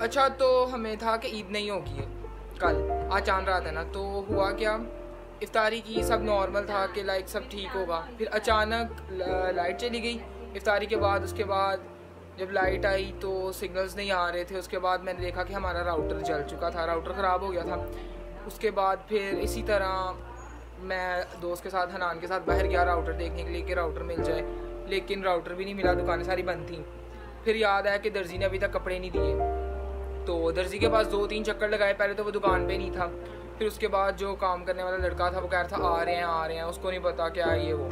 अच्छा तो हमें था कि ईद नहीं होगी कल, आज चांद रात है ना। तो हुआ क्या, इफ्तारी की, सब नॉर्मल था कि लाइक सब ठीक होगा। फिर अचानक लाइट चली गई इफ्तारी के बाद। उसके बाद जब लाइट आई तो सिग्नल्स नहीं आ रहे थे। उसके बाद मैंने देखा कि हमारा राउटर जल चुका था, राउटर ख़राब हो गया था। उसके बाद फिर इसी तरह मैं दोस्त के साथ, हनान के साथ बाहर गया राउटर देखने के लिए कि राउटर मिल जाए, लेकिन राउटर भी नहीं मिला, दुकानें सारी बंद थी। फिर याद आया कि दर्जी ने अभी तक कपड़े नहीं दिए, तो दर्जी के पास 2-3 चक्कर लगाए। पहले तो वो दुकान पे नहीं था, फिर उसके बाद जो काम करने वाला लड़का था वो कह रहा था आ रहे हैं, उसको नहीं पता क्या है ये वो।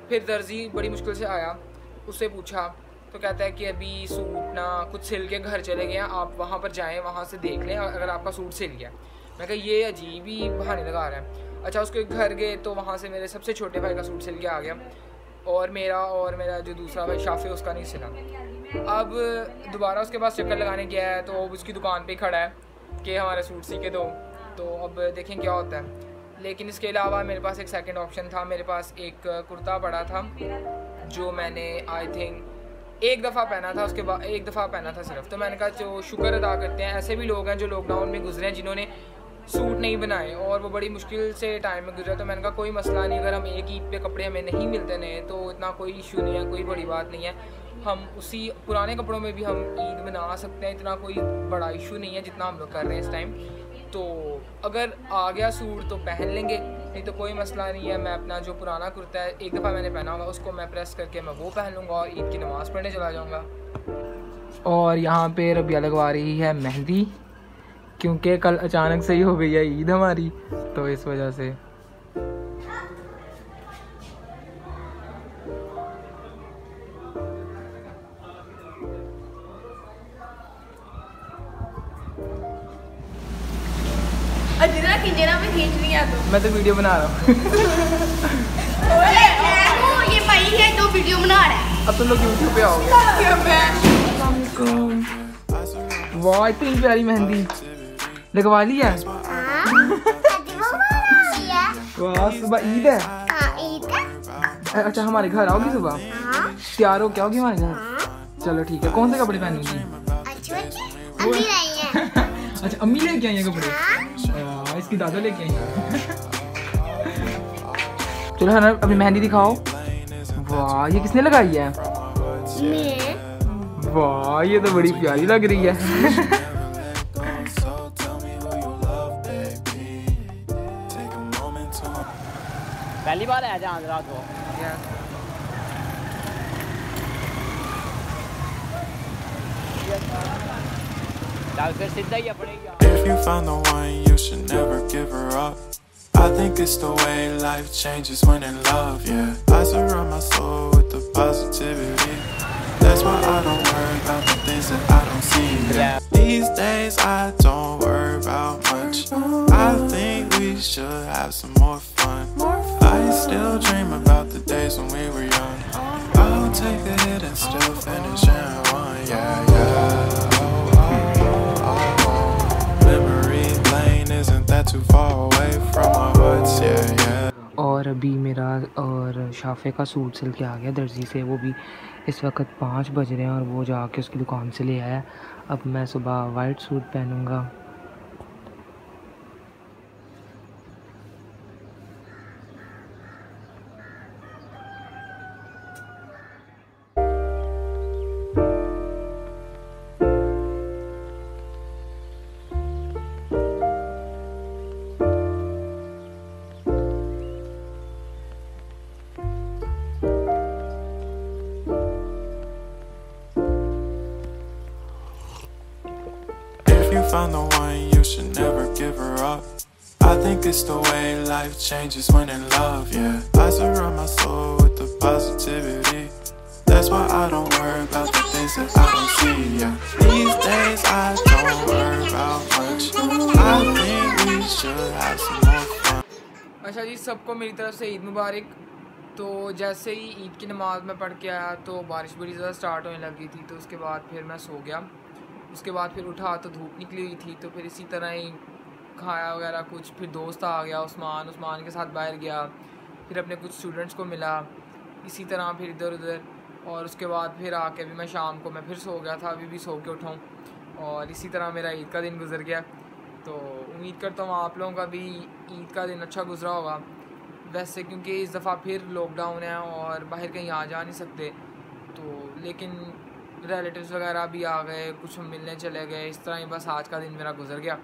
फिर दर्जी बड़ी मुश्किल से आया, उससे पूछा तो कहता है कि अभी सूट ना कुछ सिल के घर चले गए हैं, आप वहाँ पर जाएँ, वहाँ से देख लें अगर आपका सूट सिल गया। मैं कहा ये अजीब ही बहाने लगा रहा है। अच्छा उसके घर गए तो वहाँ से मेरे सबसे छोटे भाई का सूट सिल के आ गया, और मेरा जो दूसरा भाई शाफे उसका नहीं सिला। अब दोबारा उसके पास चक्कर लगाने गया है तो अब उसकी दुकान पे खड़ा है कि हमारे सूट सी के दो। तो अब देखें क्या होता है। लेकिन इसके अलावा मेरे पास एक सेकंड ऑप्शन था। मेरे पास एक कुर्ता पड़ा था जो मैंने आई थिंक एक दफ़ा पहना था, उसके बाद एक दफ़ा पहना था सिर्फ। तो मैंने कहा जो शुक्र अदा करते हैं, ऐसे भी लोग हैं जो लॉकडाउन में गुजरे हैं जिन्होंने सूट नहीं बनाए और वो बड़ी मुश्किल से टाइम में गुजरा। तो मैंने कहा कोई मसला नहीं, अगर हम एक ईद पे कपड़े हमें नहीं मिलते नए तो इतना कोई इशू नहीं है, कोई बड़ी बात नहीं है। हम उसी पुराने कपड़ों में भी हम ईद मना सकते हैं, इतना कोई बड़ा इशू नहीं है जितना हम लोग कर रहे हैं इस टाइम। तो अगर आ गया सूट तो पहन लेंगे, नहीं तो कोई मसला नहीं है। मैं अपना जो पुराना कुर्ता है एक दफ़ा मैंने पहना होगा उसको मैं प्रेस करके मैं वो पहन लूँगा और ईद की नमाज़ पढ़ने चला जाऊँगा। और यहाँ पे रबिया लगवा रही है मेहंदी, क्योंकि कल अचानक से ही हो गई है ईद हमारी, तो इस वजह से। मैं तो वीडियो बना रहा हूँ। ये भाई है तो वीडियो बना रहा है। अब तुम लोग यूट्यूब पे आओगे। वाह इतनी प्यारी मेहंदी लगवा ली है। वाह सुबह ईद है। अच्छा हमारे घर आओगी सुबह? तैयार हो क्या होगी हमारे घर? चलो ठीक है। कौन से कपड़े पहनूंगी? अच्छा अम्मी लेके आई है कपड़े, इसकी दादा लेके आई है। चलो है ना अभी मेहंदी दिखाओ। वाह ये किसने लगाई है? मैं। वाह ये तो बड़ी प्यारी लग रही है। पहली बार आया चांद रात को। If you found the one, you should never give her up. I think it's the way life changes when in love, yeah. I surround my soul with the positivity. That's why I don't worry about the things that I don't see, yeah. These days I don't worry about much. I think we should have some more fun. I still dream about the days when we were young. I'll take a hit and still finish in one, yeah, yeah. और अभी मेरा और शाफे का suit सिल के आ गया दर्जी से। वो भी इस वक्त 5 बज रहे हैं और वो जाके उसकी दुकान से ले आया। अब मैं सुबह वाइट सूट पहनूंगा। Found the one, you should never give her up. I think it's the way life changes when in love, yeah. I surround my soul with the positivity. That's why I don't worry about the things that I don't see, yeah. These days I don't worry about much. I think we should have some more fun. अच्छा जी सबको मेरी तरफ से ईद मुबारक। तो जैसे ही ईद की नमाज़ में पढ़ के आया तो बारिश बड़ी ज़्यादा स्टार्ट होने लगी थी। तो उसके बाद फिर मैं सो गया। उसके बाद फिर उठा तो धूप निकली हुई थी, तो फिर इसी तरह ही खाया वगैरह कुछ। फिर दोस्त आ गया उस्मान के साथ बाहर गया, फिर अपने कुछ स्टूडेंट्स को मिला, इसी तरह फिर इधर उधर। और उसके बाद फिर आके अभी मैं शाम को मैं फिर सो गया था, अभी भी सो के उठाऊँ। और इसी तरह मेरा ईद का दिन गुजर गया। तो उम्मीद करता हूँ आप लोगों का भी ईद का दिन अच्छा गुजरा होगा। वैसे क्योंकि इस दफ़ा फिर लॉकडाउन है और बाहर कहीं आ जा नहीं सकते, तो लेकिन रिलेटिव्स वगैरह भी आ गए, कुछ मिलने चले गए, इस तरह ही बस आज का दिन मेरा गुजर गया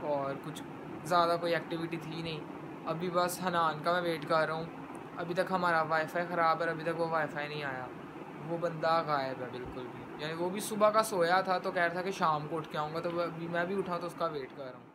और कुछ ज़्यादा कोई एक्टिविटी थी नहीं। अभी बस हनान का मैं वेट कर रहा हूँ। अभी तक हमारा वाईफाई ख़राब है, अभी तक वो वाईफाई नहीं आया। वो बंदा गायब है बिल्कुल भी, यानी वो भी सुबह का सोया था तो कह रहा था कि शाम को उठ के आऊँगा, तो अभी मैं भी उठा तो उसका वेट कर रहा हूँ।